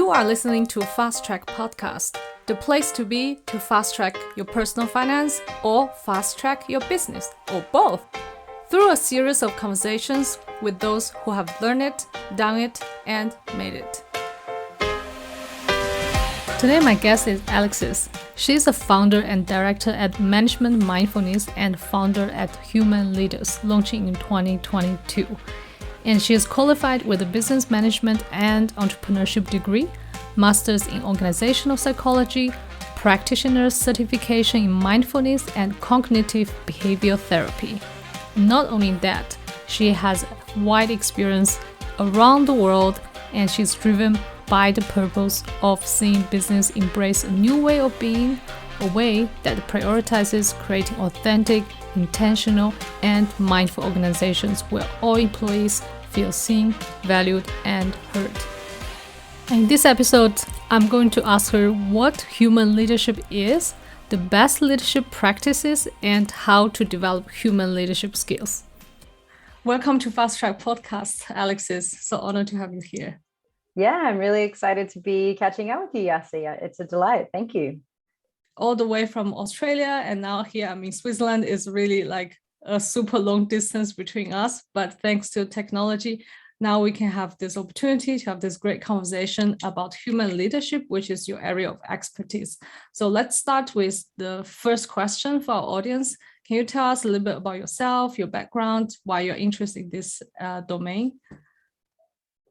You are listening to Fast Track Podcast, the place to be to fast track your personal finance or fast track your business, or both, through a series of conversations with those who have learned it, done it, and made it. Today, my guest is Alexis. She's the founder and director at Management Mindfulness and founder at Human Leaders, launching in 2022. And she is qualified with a business management and entrepreneurship degree, master's in organizational psychology, practitioner certification in mindfulness and cognitive behavioral therapy. Not only that, she has wide experience around the world, and she's driven by the purpose of seeing business embrace a new way of being, a way that prioritizes creating authentic, intentional, and mindful organizations where all employees feel seen, valued, and heard. In this episode, I'm going to ask her what human leadership is, the best leadership practices, and how to develop human leadership skills. Welcome to Fast Track Podcast, Alexis. So honored to have you here. Yeah, I'm really excited to be catching up with you, Yassi. It's a delight. Thank you. All the way from Australia, and now here I'm in Switzerland. Is really like a super long distance between us, but thanks to technology, now we can have this opportunity to have this great conversation about human leadership, which is your area of expertise. So let's start with the first question for our audience. Can you tell us a little bit about yourself, your background, why you're interested in this domain?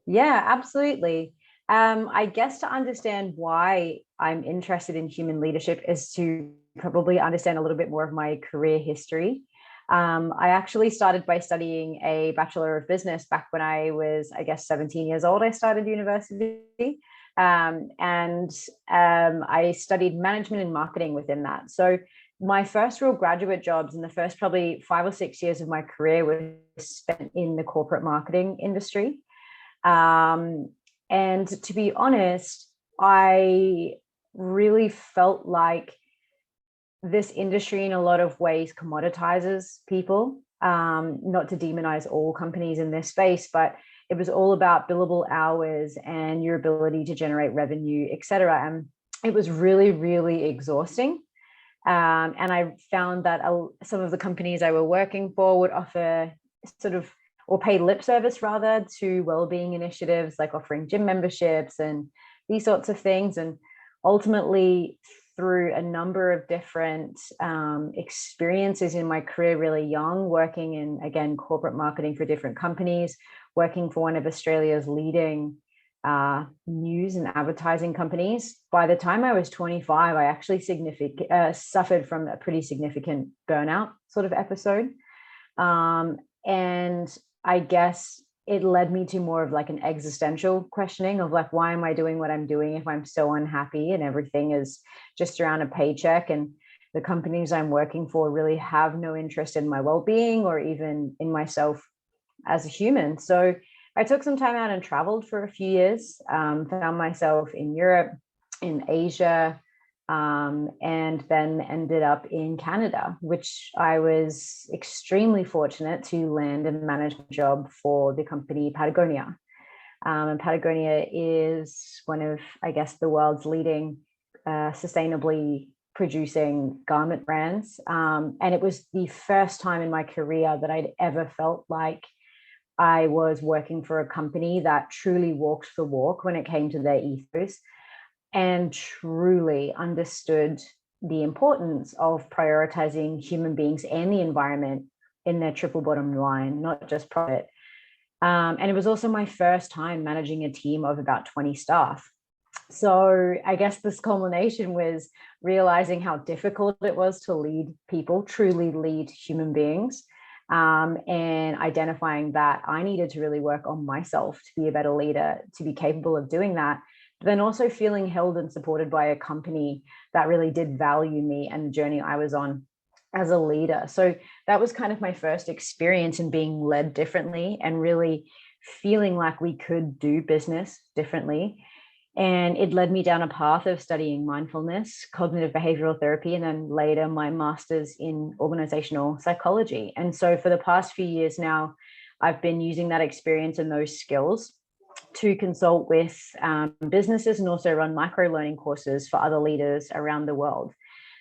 Yeah, absolutely. I guess to understand why I'm interested in human leadership is to probably understand a little bit more of my career history. I actually started by studying a Bachelor of Business back when I was, 17 years old. I started university, and I studied management and marketing within that. So my first real graduate jobs in the first probably 5 or 6 years of my career was spent in the corporate marketing industry. And to be honest, I really felt like this industry in a lot of ways commoditizes people, not to demonize all companies in this space, but it was all about billable hours and your ability to generate revenue, et cetera. And it was really, really exhausting. And I found that some of the companies I were working for would offer or pay lip service rather to well-being initiatives like offering gym memberships and these sorts of things. And ultimately, through a number of different experiences in my career, really young, working in, again, corporate marketing for different companies, working for one of Australia's leading news and advertising companies. By the time I was 25, I actually suffered from a pretty significant burnout sort of episode. And I guess it led me to more of like an existential questioning of like, why am I doing what I'm doing if I'm so unhappy and everything is just around a paycheck, and the companies I'm working for really have no interest in my well-being or even in myself as a human. So I took some time out and traveled for a few years, found myself in Europe, in Asia, and then ended up in Canada, which I was extremely fortunate to land a management job for the company Patagonia. And Patagonia is one of, the world's leading sustainably producing garment brands. And it was the first time in my career that I'd ever felt like I was working for a company that truly walked the walk when it came to their ethos, and truly understood the importance of prioritizing human beings and the environment in their triple bottom line, not just profit. And it was also my first time managing a team of about 20 staff. So I guess this culmination was realizing how difficult it was to lead people, truly lead human beings, and identifying that I needed to really work on myself to be a better leader, to be capable of doing that. But then also feeling held and supported by a company that really did value me and the journey I was on as a leader. So that was kind of my first experience in being led differently and really feeling like we could do business differently. And it led me down a path of studying mindfulness, cognitive behavioral therapy, and then later my master's in organizational psychology. And so for the past few years now, I've been using that experience and those skills to consult with businesses and also run micro learning courses for other leaders around the world.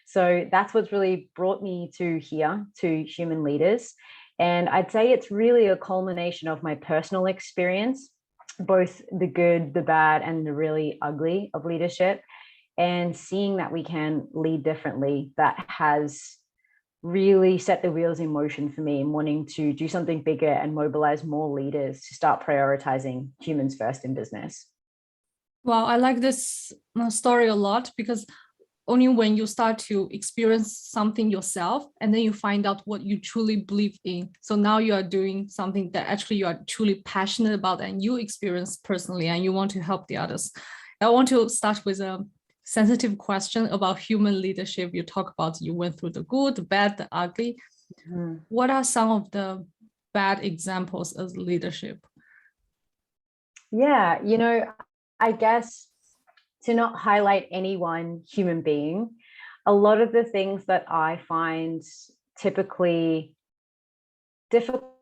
So that's what's really brought me to here, to Human Leaders. And I'd say it's really a culmination of my personal experience, both the good, the bad, and the really ugly of leadership, and seeing that we can lead differently. That has really set the wheels in motion for me in wanting to do something bigger and mobilize more leaders to start prioritizing humans first in business. Well, I like this story a lot, because only when you start to experience something yourself, and then you find out what you truly believe in. So now you are doing something that actually you are truly passionate about and you experience personally, and you want to help the others. I want to start with a sensitive question about human leadership. You talk about you went through the good, the bad, the ugly. Mm-hmm. What are some of the bad examples of leadership? Yeah, I guess to not highlight any one human being, a lot of the things that I find typically difficult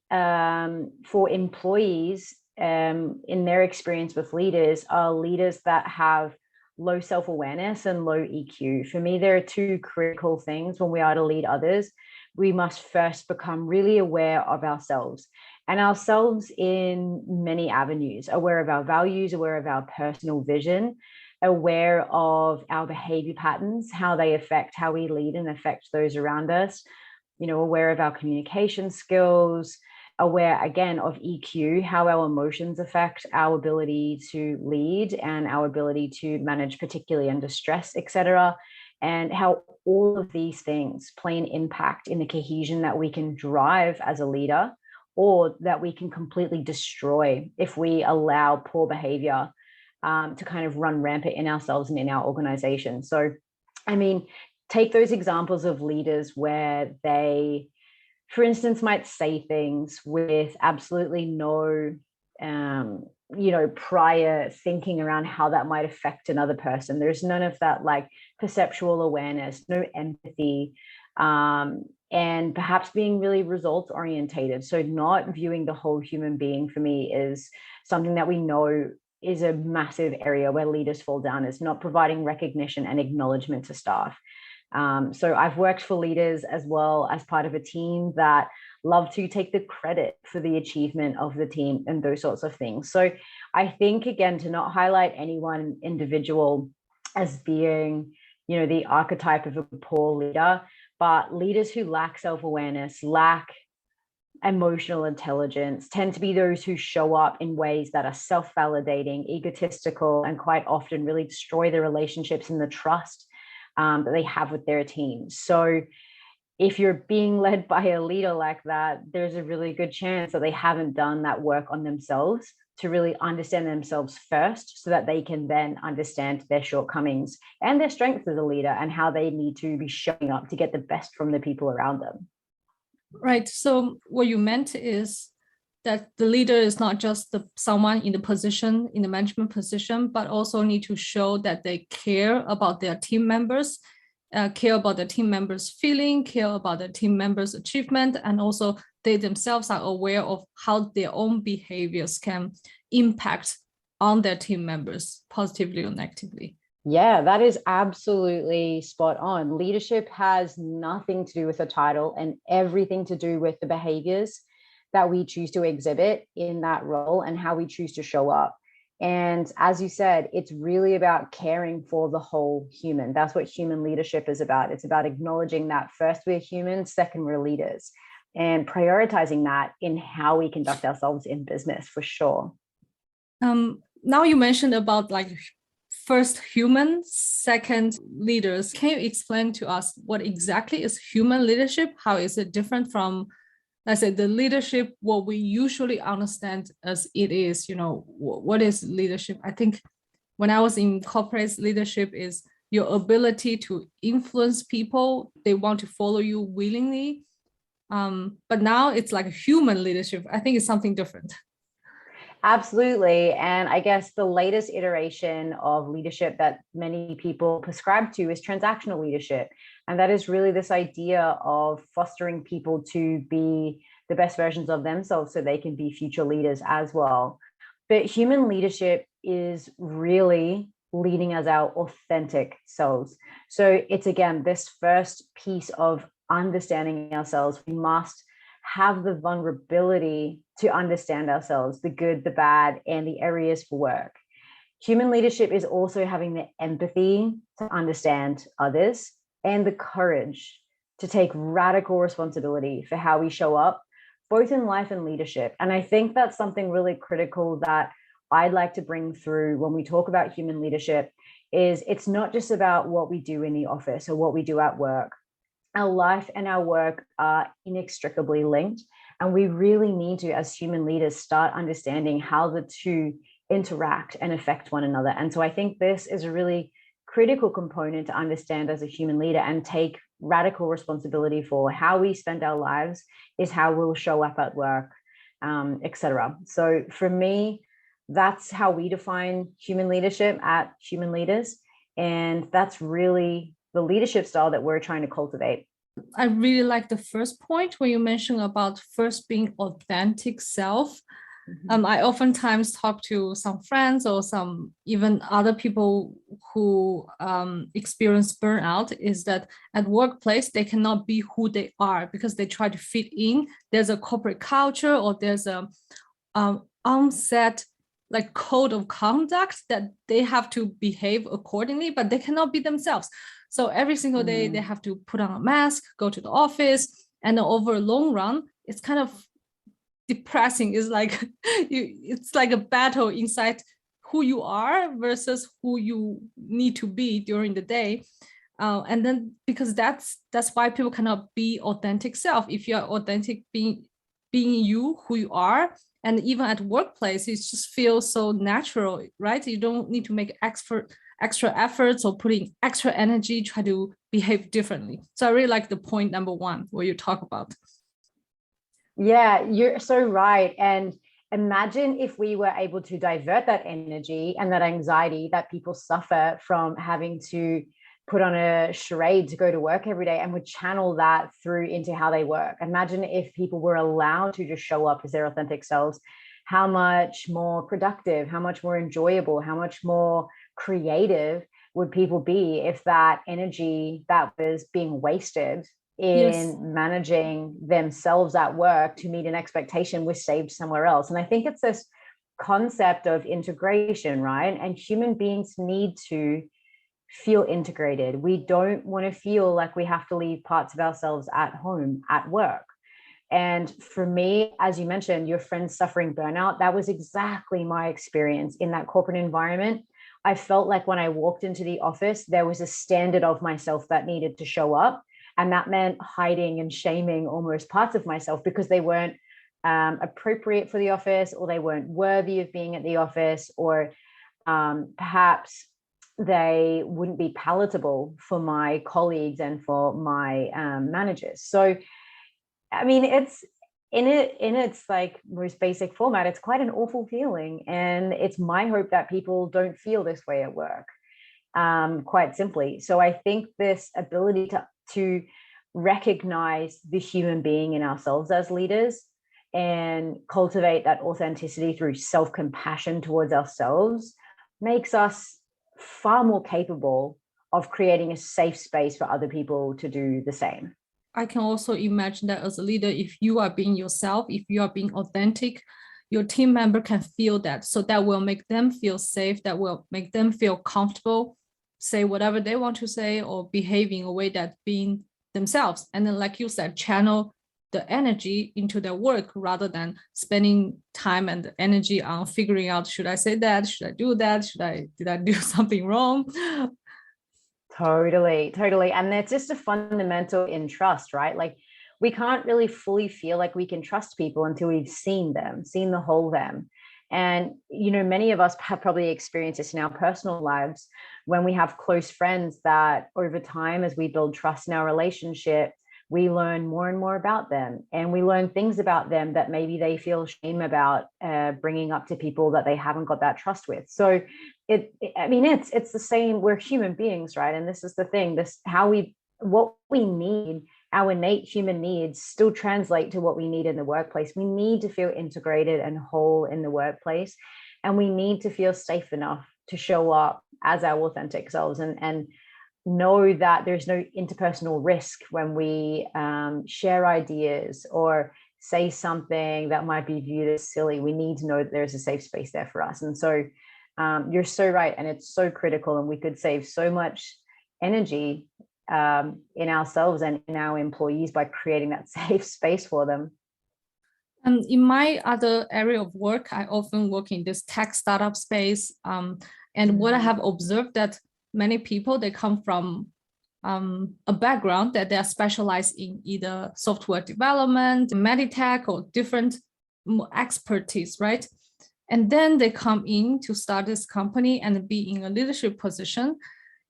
for employees in their experience with leaders are leaders that have low self-awareness and low EQ. For me, there are two critical things when we are to lead others. We must first become really aware of ourselves, and ourselves in many avenues, aware of our values, aware of our personal vision, aware of our behavior patterns, how they affect how we lead and affect those around us, aware of our communication skills, aware again of EQ, how our emotions affect our ability to lead and our ability to manage, particularly under stress, etc., and how all of these things play an impact in the cohesion that we can drive as a leader, or that we can completely destroy if we allow poor behavior to kind of run rampant in ourselves and in our organization. So, take those examples of leaders where they, for instance, might say things with absolutely no, prior thinking around how that might affect another person. There's none of that like perceptual awareness, no empathy, and perhaps being really results orientated. So not viewing the whole human being, for me, is something that we know is a massive area where leaders fall down, is not providing recognition and acknowledgement to staff. So I've worked for leaders as well as part of a team that love to take the credit for the achievement of the team and those sorts of things. So I think, again, to not highlight any one individual as being, the archetype of a poor leader, but leaders who lack self-awareness, lack emotional intelligence, tend to be those who show up in ways that are self-validating, egotistical, and quite often really destroy the relationships and the trust that they have with their teams. So if you're being led by a leader like that, there's a really good chance that they haven't done that work on themselves to really understand themselves first, so that they can then understand their shortcomings and their strengths as a leader and how they need to be showing up to get the best from the people around them. Right. So what you meant is that the leader is not just someone in the management position, but also need to show that they care about their team members, care about the team members' feeling, care about the team members' achievement, and also they themselves are aware of how their own behaviors can impact on their team members positively or negatively. Yeah, that is absolutely spot on. Leadership has nothing to do with the title and everything to do with the behaviors that we choose to exhibit in that role and how we choose to show up. And as you said, it's really about caring for the whole human. That's what human leadership is about. It's about acknowledging that first we're humans, second we're leaders, and prioritizing that in how we conduct ourselves in business, for sure. Now you mentioned about first human, second leaders. Can you explain to us what exactly is human leadership? How is it different from, let's say, the leadership, what we usually understand as it is? What is leadership? I think when I was in corporate, leadership is your ability to influence people. They want to follow you willingly. But now it's like human leadership. I think it's something different. Absolutely. And I guess the latest iteration of leadership that many people prescribe to is transactional leadership. And that is really this idea of fostering people to be the best versions of themselves so they can be future leaders as well. But human leadership is really leading as our authentic selves. So it's, again, this first piece of understanding ourselves. We must have the vulnerability to understand ourselves, the good, the bad, and the areas for work. Human leadership is also having the empathy to understand others and the courage to take radical responsibility for how we show up, both in life and leadership. And I think that's something really critical that I'd like to bring through when we talk about human leadership. Is it's not just about what we do in the office or what we do at work. Our life and our work are inextricably linked. And we really need to, as human leaders, start understanding how the two interact and affect one another. And so I think this is a really critical component to understand as a human leader and take radical responsibility for. How we spend our lives is how we'll show up at work, etc. So for me, that's how we define human leadership at Human Leaders. And that's really the leadership style that we're trying to cultivate. I really like the first point when you mentioned about first being authentic self. I oftentimes talk to some friends or some even other people who experience burnout, is that at workplace, they cannot be who they are because they try to fit in. There's a corporate culture or there's a unset like code of conduct that they have to behave accordingly, but they cannot be themselves. So every single day they have to put on a mask, go to the office, and over a long run, it's kind of depressing. It's like it's like a battle inside who you are versus who you need to be during the day. And then because that's why people cannot be authentic self. If you're authentic being you, who you are, and even at workplace, it just feels so natural, right? You don't need to make extra efforts or putting extra energy, try to behave differently. So I really like the point number one where you talk about. Yeah, you're so right. And imagine if we were able to divert that energy and that anxiety that people suffer from having to put on a charade to go to work every day, and would channel that through into how they work. Imagine if people were allowed to just show up as their authentic selves, how much more productive, how much more enjoyable, how much more creative would people be if that energy that was being wasted in managing themselves at work to meet an expectation was saved somewhere else. And I think it's this concept of integration, right? And human beings need to feel integrated. We don't want to feel like we have to leave parts of ourselves at home, at work. And for me, as you mentioned, your friends suffering burnout, that was exactly my experience in that corporate environment. I felt like when I walked into the office, there was a standard of myself that needed to show up. And that meant hiding and shaming almost parts of myself because they weren't appropriate for the office, or they weren't worthy of being at the office, or perhaps they wouldn't be palatable for my colleagues and for my managers. So, I mean, it's in its like most basic format, it's quite an awful feeling. And it's my hope that people don't feel this way at work, quite simply. So I think this ability to recognize the human being in ourselves as leaders and cultivate that authenticity through self-compassion towards ourselves makes us far more capable of creating a safe space for other people to do the same. I can also imagine that as a leader, if you are being yourself, if you are being authentic, your team member can feel that. So that will make them feel safe, that will make them feel comfortable, say whatever they want to say or behave in a way that being themselves. And then, like you said, channel the energy into their work rather than spending time and energy on figuring out, should I say that? Should I do that? Did I do something wrong? Totally. And it's just a fundamental in trust, right? Like we can't really fully feel like we can trust people until we've seen them, seen the whole them. And, you know, many of us have probably experienced this in our personal lives when we have close friends that over time, as we build trust in our relationship, we learn more and more about them, and we learn things about them that maybe they feel shame about bringing up to people that they haven't got that trust with. So it's the same. We're human beings, right? And this is the thing, what we need, our innate human needs still translate to what we need in the workplace. We need to feel integrated and whole in the workplace. And we need to feel safe enough to show up as our authentic selves, and know that there's no interpersonal risk when we share ideas or say something that might be viewed as silly. We need to know that there's a safe space there for us. And so you're so right. And it's so critical. And we could save so much energy in ourselves and in our employees by creating that safe space for them. And in my other area of work, I often work in this tech startup space. And what I have observed that many people, they come from a background that they are specialized in either software development, meditech, or different expertise, right? And then they come in to start this company and be in a leadership position.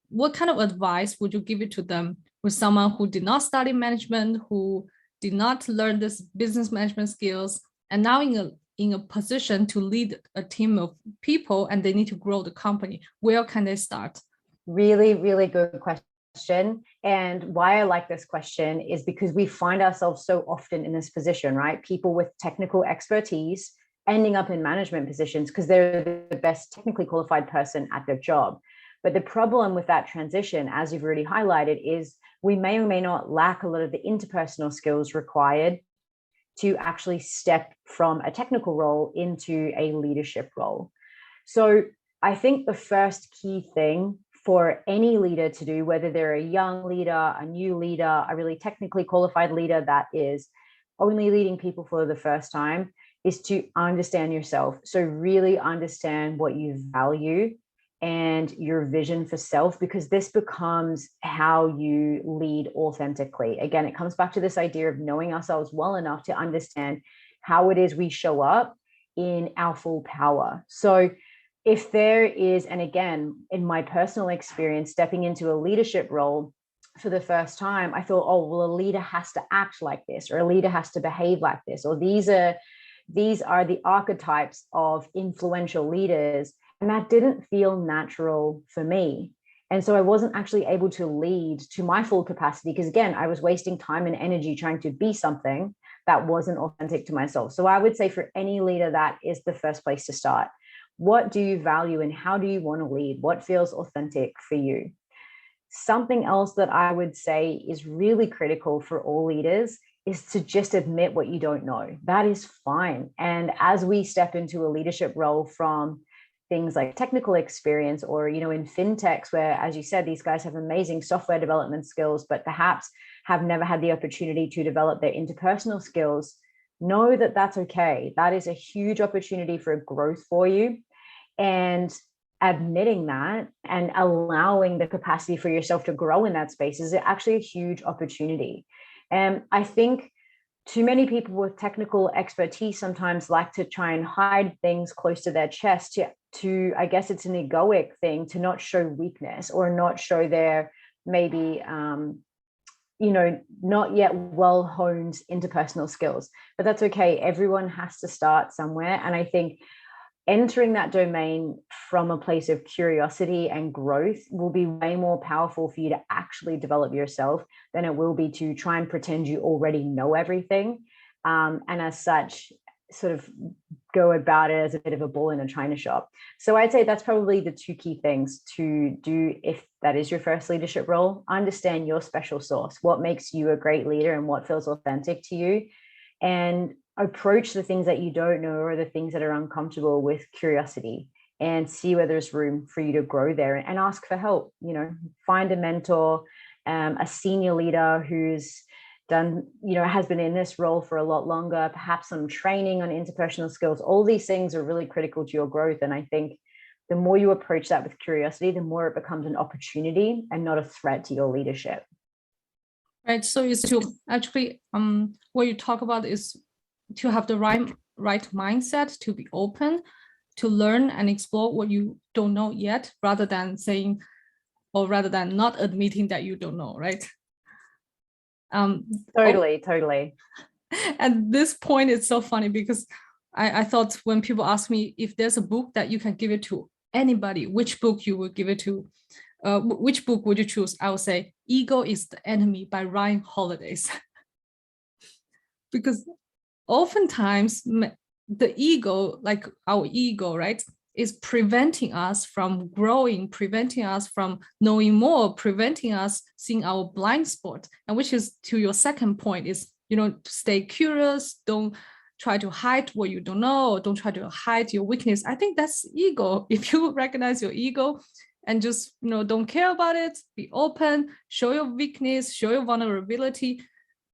What kind of advice would you give it to them with someone who did not study management, who did not learn this business management skills, and now in a position to lead a team of people and they need to grow the company? Where can they start? Really, really good question. And why I like this question is because we find ourselves so often in this position, right? People with technical expertise ending up in management positions because they're the best technically qualified person at their job. But the problem with that transition, as you've already highlighted, is we may or may not lack a lot of the interpersonal skills required to actually step from a technical role into a leadership role. So I think the first key thing for any leader to do, whether they're a young leader, a new leader, a really technically qualified leader that is only leading people for the first time, is to understand yourself. So really understand what you value and your vision for self, because this becomes how you lead authentically. Again, it comes back to this idea of knowing ourselves well enough to understand how it is we show up in our full power. So if there is, and again, in my personal experience, stepping into a leadership role for the first time, I thought, oh, well, a leader has to act like this, or a leader has to behave like this, or these are the archetypes of influential leaders. And that didn't feel natural for me. And so I wasn't actually able to lead to my full capacity because, again, I was wasting time and energy trying to be something that wasn't authentic to myself. So I would say for any leader, that is the first place to start. What do you value and how do you want to lead? What feels authentic for you? Something else that I would say is really critical for all leaders is to just admit what you don't know. That is fine. And as we step into a leadership role from things like technical experience, or, in fintechs, where, as you said, these guys have amazing software development skills, but perhaps have never had the opportunity to develop their interpersonal skills, know that that's okay. That is a huge opportunity for growth for you. And admitting that and allowing the capacity for yourself to grow in that space is actually a huge opportunity. And I think too many people with technical expertise sometimes like to try and hide things close to their chest to I guess it's an egoic thing to not show weakness or not show their maybe not yet well-honed interpersonal skills. But that's okay. Everyone has to start somewhere. And I think entering that domain from a place of curiosity and growth will be way more powerful for you to actually develop yourself than it will be to try and pretend you already know everything. And as such, sort of go about it as a bit of a bull in a china shop. So I'd say that's probably the two key things to do if that is your first leadership role. Understand your special sauce, what makes you a great leader and what feels authentic to you, and approach the things that you don't know or the things that are uncomfortable with curiosity and see where there's room for you to grow there, and ask for help. Find a mentor, a senior leader who's done, has been in this role for a lot longer, perhaps some training on interpersonal skills. All these things are really critical to your growth. And I think the more you approach that with curiosity, the more it becomes an opportunity and not a threat to your leadership. Right. So it's to actually, what you talk about is to have the right mindset, to be open, to learn and explore what you don't know yet, rather than not admitting that you don't know, right? Totally. At this point, it's so funny because I thought when people ask me if there's a book that you can give it to anybody, which book you would give it to, which book would you choose? I would say Ego is the Enemy by Ryan Holiday. Because oftentimes the ego, like our ego, right? is preventing us from growing, preventing us from knowing more, preventing us seeing our blind spot. And which is to your second point is, stay curious, don't try to hide what you don't know, or don't try to hide your weakness. I think that's ego. If you recognize your ego and just, don't care about it, be open, show your weakness, show your vulnerability,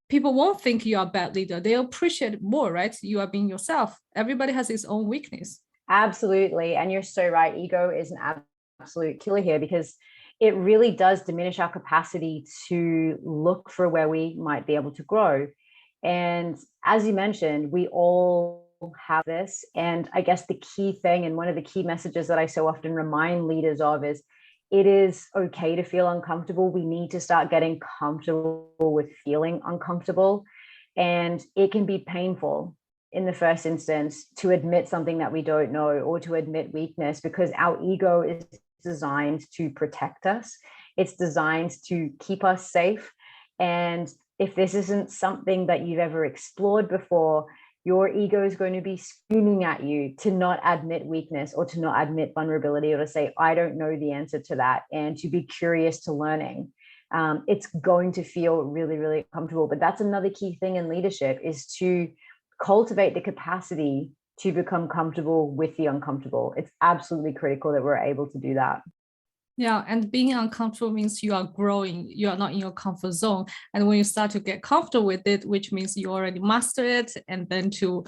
people won't think you are a bad leader. They appreciate it more, right? You are being yourself. Everybody has his own weakness. Absolutely. And you're so right. Ego is an absolute killer here, because it really does diminish our capacity to look for where we might be able to grow. And as you mentioned, we all have this. And I guess the key thing, and one of the key messages that I so often remind leaders of, is it is okay to feel uncomfortable. We need to start getting comfortable with feeling uncomfortable. And it can be painful in the first instance to admit something that we don't know, or to admit weakness, because our ego is designed to protect us. It's designed to keep us safe. And if this isn't something that you've ever explored before, your ego is going to be screaming at you to not admit weakness, or to not admit vulnerability, or to say, I don't know the answer to that, and to be curious to learning. It's going to feel really, really comfortable. But that's another key thing in leadership, is to cultivate the capacity to become comfortable with the uncomfortable. It's absolutely critical that we're able to do that. Yeah, and being uncomfortable means you are growing. You are not in your comfort zone. And when you start to get comfortable with it, which means you already mastered it, and then to,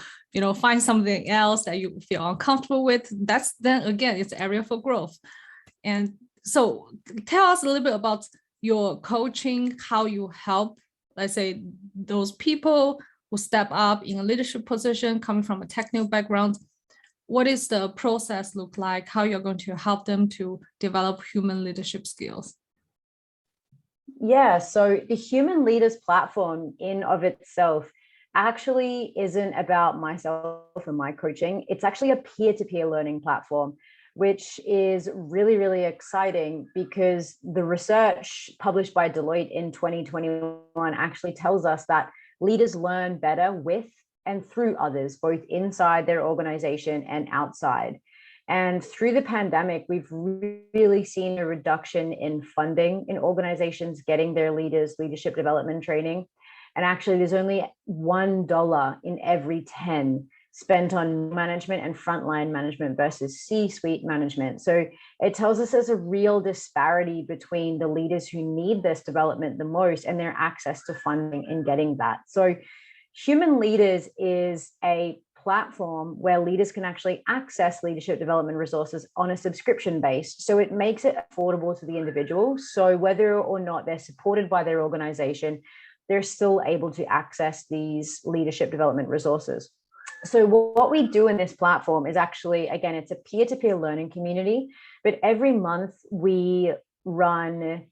find something else that you feel uncomfortable with, that's then again, it's an area for growth. And so tell us a little bit about your coaching, how you help, let's say, those people who step up in a leadership position coming from a technical background. What is the process look like? How you're going to help them to develop human leadership skills? Yeah, so the Human Leaders platform in of itself actually isn't about myself and my coaching. It's actually a peer-to-peer learning platform, which is really, really exciting, because the research published by Deloitte in 2021 actually tells us that leaders learn better with and through others, both inside their organization and outside. And through the pandemic, we've really seen a reduction in funding in organizations getting their leaders leadership development training. And actually, there's only $1 in every 10 spent on management and frontline management versus C-suite management. So it tells us there's a real disparity between the leaders who need this development the most and their access to funding in getting that. So Human Leaders is a platform where leaders can actually access leadership development resources on a subscription base. So it makes it affordable to the individual. So whether or not they're supported by their organization, they're still able to access these leadership development resources. So what we do in this platform is actually, again, it's a peer-to-peer learning community, but every month we run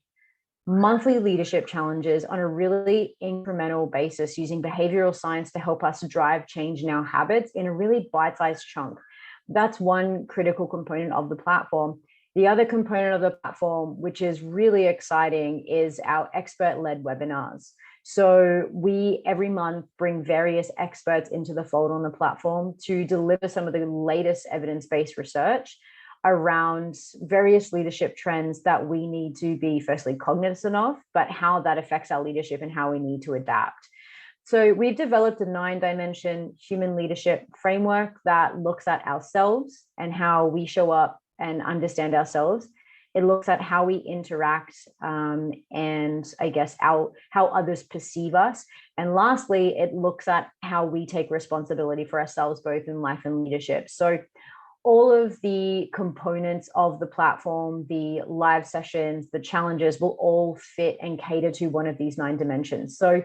monthly leadership challenges on a really incremental basis, using behavioral science to help us drive change in our habits in a really bite-sized chunk. That's one critical component of the platform. The other component of the platform, which is really exciting, is our expert-led webinars. So we every month bring various experts into the fold on the platform to deliver some of the latest evidence-based research around various leadership trends that we need to be firstly cognizant of, but how that affects our leadership and how we need to adapt. So we've developed a 9-dimension human leadership framework that looks at ourselves and how we show up and understand ourselves. It looks at how we interact and I guess how others perceive us. And lastly, it looks at how we take responsibility for ourselves, both in life and leadership. So all of the components of the platform, the live sessions, the challenges will all fit and cater to one of these 9 dimensions. So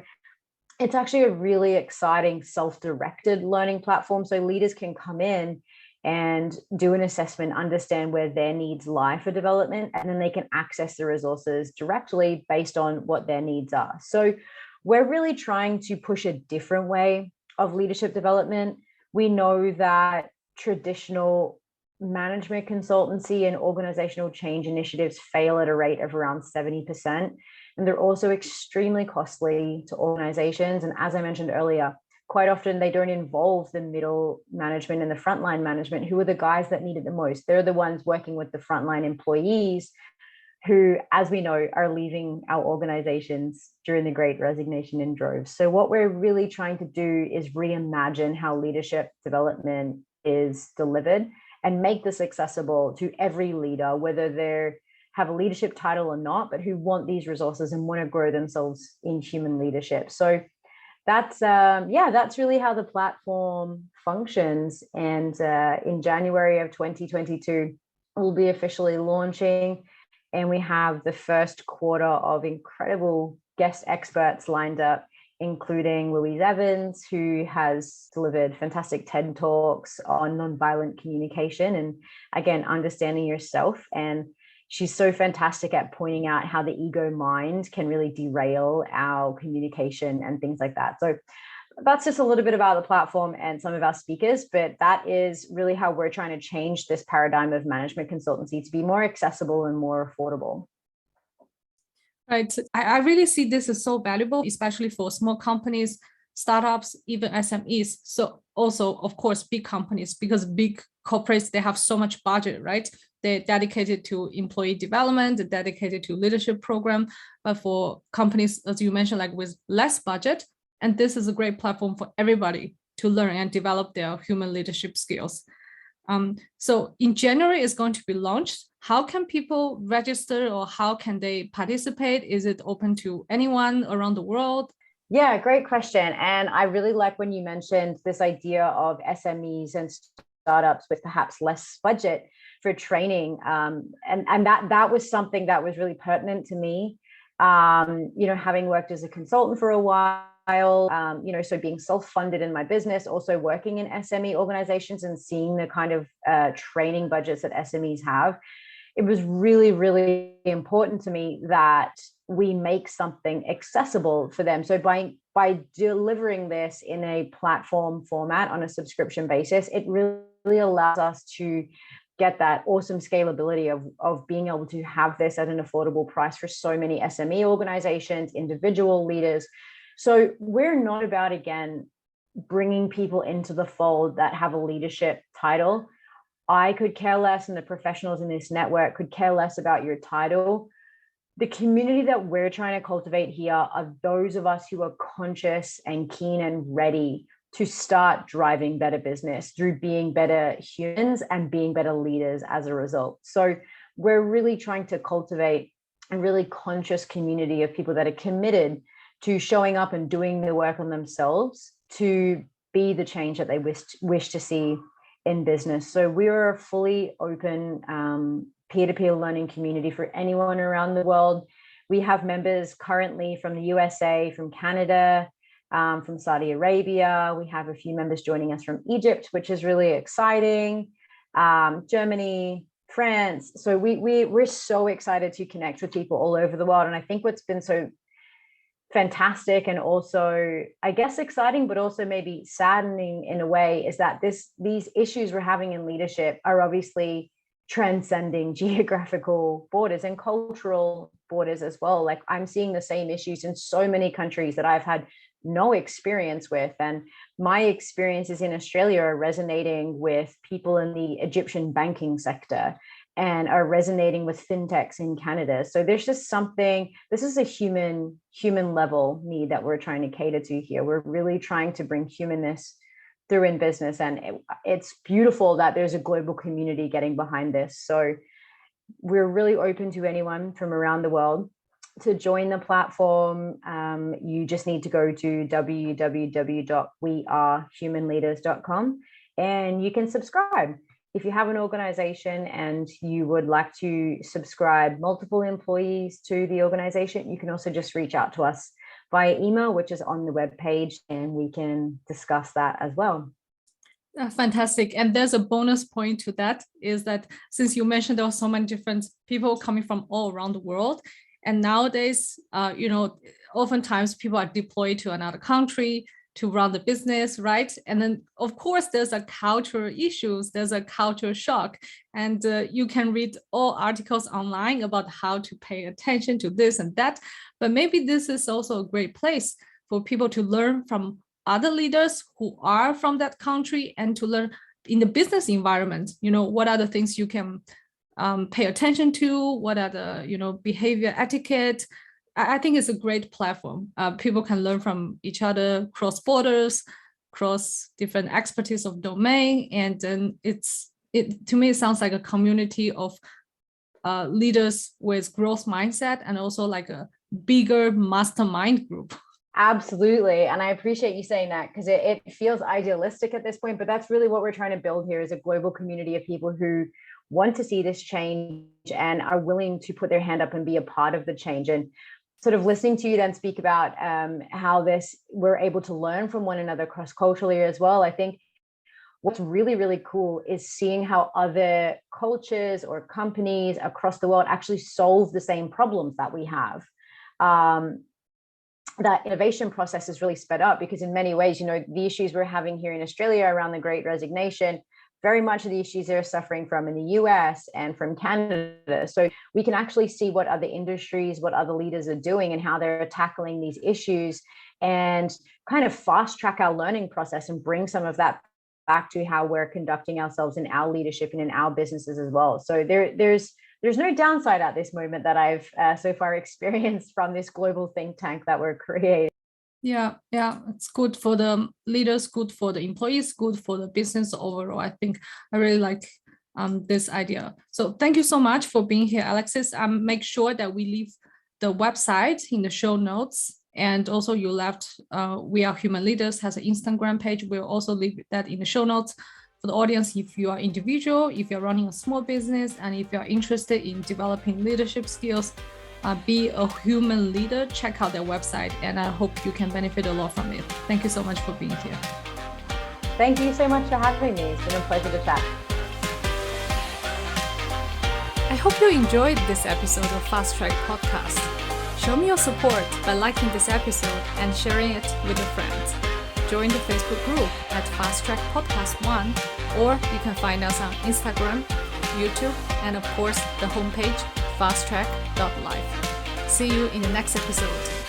it's actually a really exciting self-directed learning platform. So leaders can come in and do an assessment, understand where their needs lie for development, and then they can access the resources directly based on what their needs are. So we're really trying to push a different way of leadership development. We know that traditional management consultancy and organizational change initiatives fail at a rate of around 70%. And they're also extremely costly to organizations. And as I mentioned earlier, quite often they don't involve the middle management and the frontline management, who are the guys that need it the most. They're the ones working with the frontline employees who, as we know, are leaving our organizations during the Great Resignation in droves. So what we're really trying to do is reimagine how leadership development is delivered and make this accessible to every leader, whether they have a leadership title or not, but who want these resources and want to grow themselves in human leadership. So that's really how the platform functions. And in January of 2022, we'll be officially launching. And we have the first quarter of incredible guest experts lined up, including Louise Evans, who has delivered fantastic TED Talks on nonviolent communication and, again, understanding yourself. And she's so fantastic at pointing out how the ego mind can really derail our communication and things like that. So that's just a little bit about the platform and some of our speakers, but that is really how we're trying to change this paradigm of management consultancy to be more accessible and more affordable. Right. I really see this as so valuable, especially for small companies, startups, even SMEs. So also, of course, big companies, because big corporates, they have so much budget, right? They're dedicated to employee development, they're dedicated to leadership program. But for companies, as you mentioned, like with less budget, and this is a great platform for everybody to learn and develop their human leadership skills. So in January, it's going to be launched. How can people register or how can they participate? Is it open to anyone around the world? Yeah, great question. And I really like when you mentioned this idea of SMEs and startups with perhaps less budget for training. And that was something that was really pertinent to me. Having worked as a consultant for a while, so being self-funded in my business, also working in SME organizations and seeing the kind of training budgets that SMEs have, it was really, really important to me that we make something accessible for them. So by delivering this in a platform format on a subscription basis, it really allows us to get that awesome scalability of being able to have this at an affordable price for so many SME organizations, individual leaders. So we're not about, again, bringing people into the fold that have a leadership title. I could care less, and the professionals in this network could care less about your title. The community that we're trying to cultivate here are those of us who are conscious and keen and ready to start driving better business through being better humans and being better leaders as a result. So we're really trying to cultivate a really conscious community of people that are committed to showing up and doing the work on themselves to be the change that they wish to see in business. So we are a fully open peer-to-peer learning community for anyone around the world. We have members currently from the USA, from Canada, from Saudi Arabia. We have a few members joining us from Egypt, which is really exciting. Germany, France. So we're so excited to connect with people all over the world. And I think what's been so fantastic and also, I guess, exciting, but also maybe saddening in a way, is that these issues we're having in leadership are obviously transcending geographical borders and cultural borders as well. Like, I'm seeing the same issues in so many countries that I've had no experience with. And my experiences in Australia are resonating with people in the Egyptian banking sector and are resonating with fintechs in Canada. So there's just something, this is a human level need that we're trying to cater to here. We're really trying to bring humanness through in business. And it's beautiful that there's a global community getting behind this. So we're really open to anyone from around the world to join the platform. You just need to go to www.wearehumanleaders.com and you can subscribe. If you have an organization and you would like to subscribe multiple employees to the organization, you can also just reach out to us via email, which is on the webpage, and we can discuss that as well. Fantastic. And there's a bonus point to that, is that since you mentioned there are so many different people coming from all around the world, and nowadays, oftentimes people are deployed to another country to run the business, right? And then, of course, there's a cultural issues, there's a culture shock, and you can read all articles online about how to pay attention to this and that. But maybe this is also a great place for people to learn from other leaders who are from that country and to learn in the business environment, what are the things you can pay attention to, what are the, behavior etiquette. I think it's a great platform. People can learn from each other, cross borders, cross different expertise of domain. And then to me, it sounds like a community of leaders with growth mindset and also like a bigger mastermind group. Absolutely. And I appreciate you saying that, because it feels idealistic at this point, but that's really what we're trying to build here, is a global community of people who want to see this change and are willing to put their hand up and be a part of the change. And sort of listening to you then speak about how we're able to learn from one another cross-culturally as well. I think what's really, really cool is seeing how other cultures or companies across the world actually solve the same problems that we have. That innovation process is really sped up, because in many ways, the issues we're having here in Australia around the Great Resignation, very much of the issues they're suffering from in the US and from Canada. So we can actually see what other industries, what other leaders are doing and how they're tackling these issues, and kind of fast track our learning process and bring some of that back to how we're conducting ourselves in our leadership and in our businesses as well. So there's no downside at this moment that I've so far experienced from this global think tank that we're creating. Yeah, it's good for the leaders, good for the employees, good for the business overall. I think I really like this idea. So thank you so much for being here, Alexis. Make sure that we leave the website in the show notes. And also you left We Are Human Leaders has an Instagram page. We'll also leave that in the show notes. For the audience, if you are individual, if you're running a small business, and if you're interested in developing leadership skills, be a human leader, check out their website, and I hope you can benefit a lot from it. Thank you so much for being here. Thank you so much for having me. It's been a pleasure to chat. I hope you enjoyed this episode of Fast Track Podcast. Show me your support by liking this episode and sharing it with your friends. Join the Facebook group at Fast Track Podcast 1, or you can find us on Instagram, YouTube, and of course the homepage fasttrack.life. See you in the next episode.